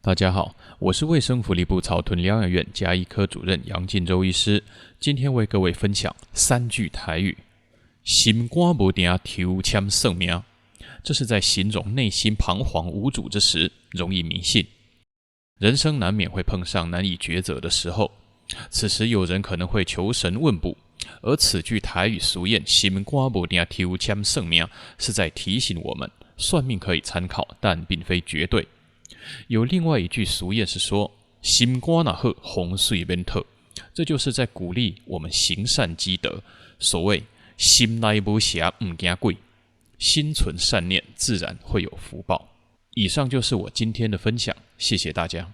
大家好，我是卫生福利部草屯疗养院家医科主任杨进洲医师，今天为各位分享3句台语：心肝无定抽签算命，这是在形容内心彷徨无主之时，容易迷信。人生难免会碰上难以抉择的时候，此时有人可能会求神问卜，而此句台语俗谚心肝无定抽签算命是在提醒我们，算命可以参考，但并非绝对。有另外一句俗谚是说心肝若好，风水免讨，这就是在鼓励我们行善积德。所谓心内无邪不惊鬼，心存善念，自然会有福报。以上就是我今天的分享，谢谢大家。